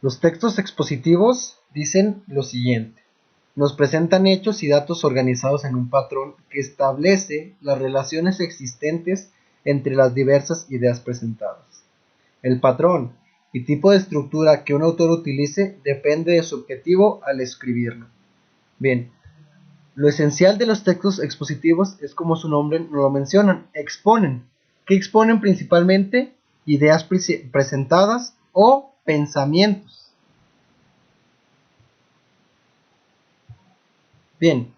Los textos expositivos dicen lo siguiente. Nos presentan hechos y datos organizados en un patrón que establece las relaciones existentes entre las diversas ideas presentadas. El patrón y tipo de estructura que un autor utilice depende de su objetivo al escribirlo. Bien, lo esencial de los textos expositivos es como su nombre nos lo mencionan, exponen. ¿Qué exponen principalmente? Ideas presentadas o pensamientos. Bien,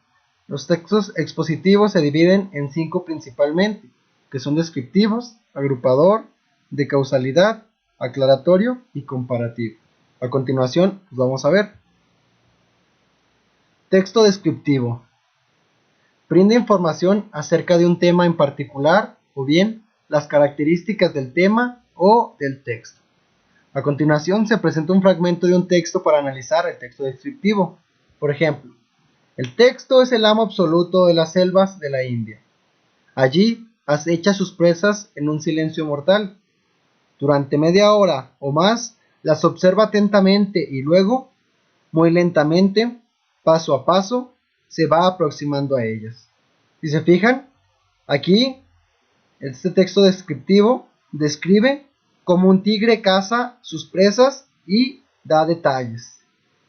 los textos expositivos se dividen en 5 principalmente, que son descriptivos, agrupador, de causalidad, aclaratorio y comparativo. A continuación, pues vamos a ver. Texto descriptivo. Brinda información acerca de un tema en particular o bien las características del tema o del texto. A continuación se presenta un fragmento de un texto para analizar el texto descriptivo. Por ejemplo, el texto es el amo absoluto de las selvas de la India. Allí acecha sus presas en un silencio mortal. Durante media hora o más las observa atentamente y luego, muy lentamente, paso a paso, se va aproximando a ellas. Si se fijan, aquí este texto descriptivo describe cómo un tigre caza sus presas y da detalles.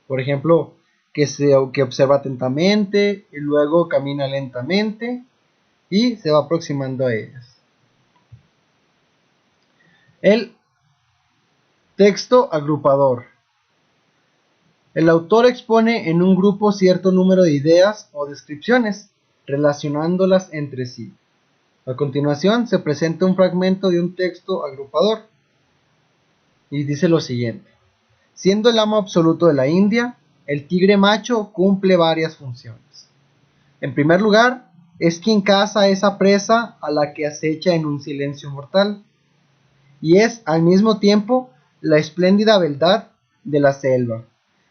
Por ejemplo, que observa atentamente y luego camina lentamente y se va aproximando a ellas. El texto agrupador. El autor expone en un grupo cierto número de ideas o descripciones, relacionándolas entre sí. A continuación se presenta un fragmento de un texto agrupador y dice lo siguiente. Siendo el amo absoluto de la India, el tigre macho cumple varias funciones. En primer lugar, es quien caza a esa presa a la que acecha en un silencio mortal, y es al mismo tiempo la espléndida beldad de la selva,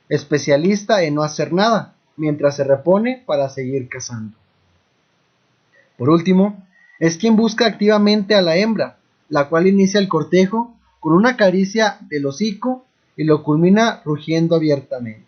especialista en no hacer nada, mientras se repone para seguir cazando. Por último, es quien busca activamente a la hembra, la cual inicia el cortejo con una caricia del hocico y lo culmina rugiendo abiertamente.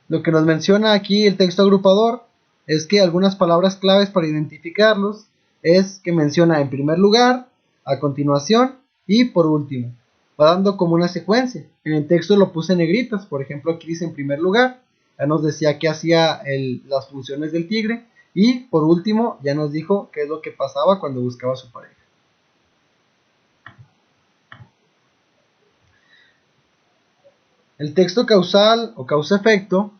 Lo que nos menciona aquí el texto agrupador es que algunas palabras claves para identificarlos es que menciona en primer lugar, a continuación y por último. Va dando como una secuencia. En el texto lo puse en negritas, por ejemplo aquí dice en primer lugar, ya nos decía que hacía las funciones del tigre y por último ya nos dijo qué es lo que pasaba cuando buscaba a su pareja. El texto causal o causa-efecto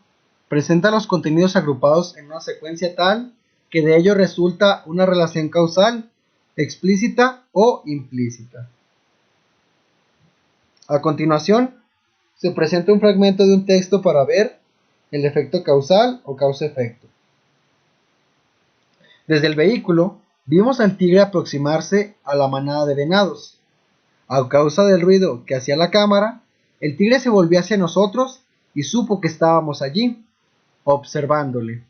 presenta los contenidos agrupados en una secuencia tal que de ello resulta una relación causal explícita o implícita. A continuación, se presenta un fragmento de un texto para ver el efecto causal o causa-efecto. Desde el vehículo, vimos al tigre aproximarse a la manada de venados. A causa del ruido que hacía la cámara, el tigre se volvió hacia nosotros y supo que estábamos allí, observándole.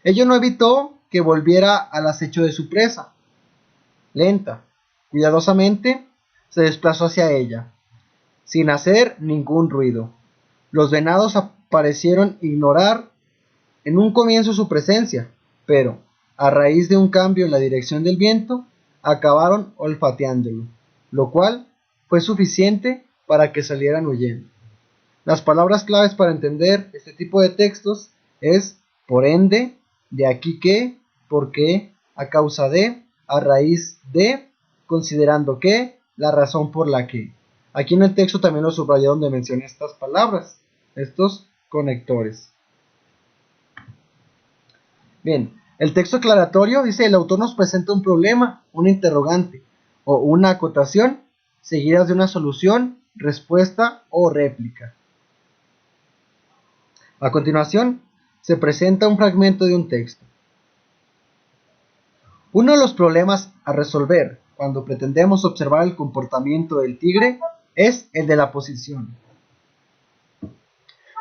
Ello no evitó que volviera al acecho de su presa. Lenta, cuidadosamente, se desplazó hacia ella, sin hacer ningún ruido. Los venados parecieron ignorar en un comienzo su presencia, pero, a raíz de un cambio en la dirección del viento, acabaron olfateándolo, lo cual fue suficiente para que salieran huyendo. Las palabras claves para entender este tipo de textos es por ende, de aquí que, por qué, a causa de, a raíz de, considerando que, la razón por la que. Aquí en el texto también lo subrayé donde mencioné estas palabras, estos conectores. Bien, el texto aclaratorio dice el autor nos presenta un problema, una interrogante o una acotación seguidas de una solución, respuesta o réplica. A continuación, se presenta un fragmento de un texto. Uno de los problemas a resolver cuando pretendemos observar el comportamiento del tigre es el de la posición.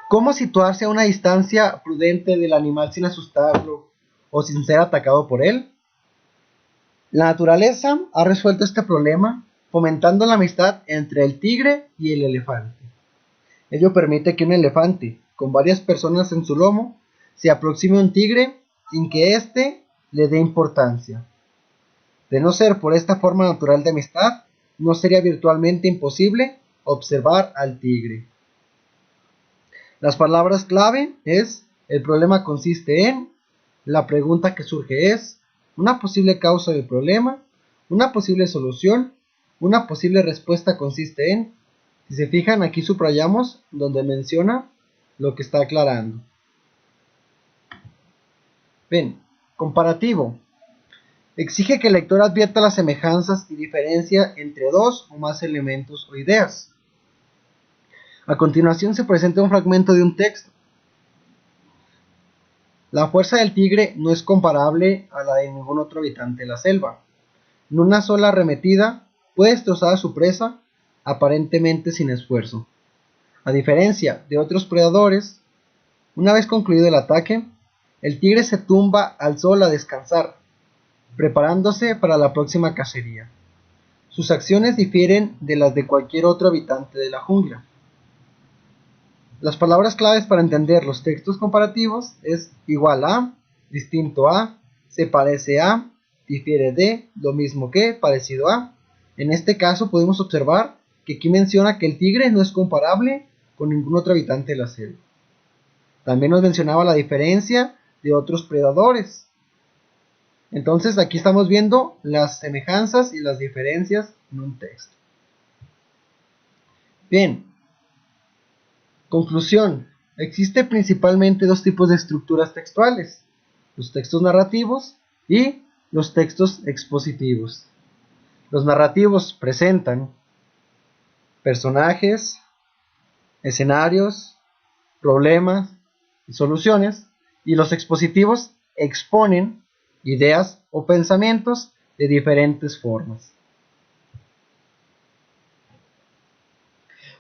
¿Cómo situarse a una distancia prudente del animal sin asustarlo o sin ser atacado por él? La naturaleza ha resuelto este problema fomentando la amistad entre el tigre y el elefante. Ello permite que un elefante, con varias personas en su lomo, se aproxime a un tigre sin que éste le dé importancia. De no ser por esta forma natural de amistad, no sería virtualmente imposible observar al tigre. Las palabras clave es: el problema consiste en, la pregunta que surge es, una posible causa del problema, una posible solución, una posible respuesta consiste en. Si se fijan, aquí subrayamos donde menciona lo que está aclarando. Bien, comparativo. Exige que el lector advierta las semejanzas y diferencia entre dos o más elementos o ideas. A continuación se presenta un fragmento de un texto. La fuerza del tigre no es comparable a la de ningún otro habitante de la selva. En una sola arremetida puede destrozar a su presa aparentemente sin esfuerzo. A diferencia de otros predadores, una vez concluido el ataque, el tigre se tumba al sol a descansar, preparándose para la próxima cacería. Sus acciones difieren de las de cualquier otro habitante de la jungla. Las palabras claves para entender los textos comparativos es igual a, distinto a, se parece a, difiere de, lo mismo que, parecido a. En este caso podemos observar que aquí menciona que el tigre no es comparable con ningún otro habitante de la selva. También nos mencionaba la diferencia de otros predadores. Entonces aquí estamos viendo las semejanzas y las diferencias en un texto. Bien. Conclusión. Existen principalmente dos tipos de estructuras textuales: los textos narrativos y los textos expositivos. Los narrativos presentan personajes, escenarios, problemas y soluciones, y los expositivos exponen ideas o pensamientos de diferentes formas.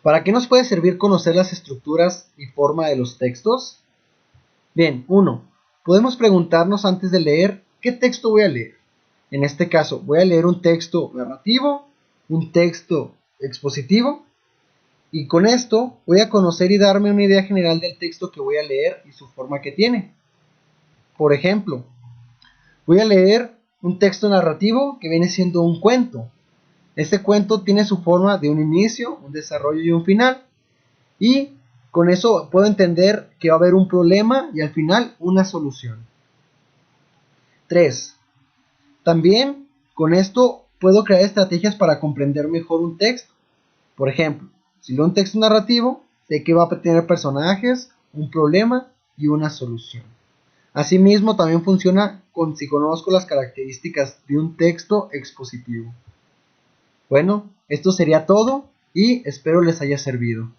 ¿Para qué nos puede servir conocer las estructuras y forma de los textos? Bien, 1. Podemos preguntarnos antes de leer qué texto voy a leer. En este caso, voy a leer un texto narrativo, un texto expositivo, y con esto voy a conocer y darme una idea general del texto que voy a leer y su forma que tiene. Por ejemplo, voy a leer un texto narrativo que viene siendo un cuento. Este cuento tiene su forma de un inicio, un desarrollo y un final. Y con eso puedo entender que va a haber un problema y al final una solución. 3. También con esto puedo crear estrategias para comprender mejor un texto. Por ejemplo, si leo un texto narrativo, sé que va a tener personajes, un problema y una solución. Asimismo, también funciona si conozco las características de un texto expositivo. Bueno, esto sería todo y espero les haya servido.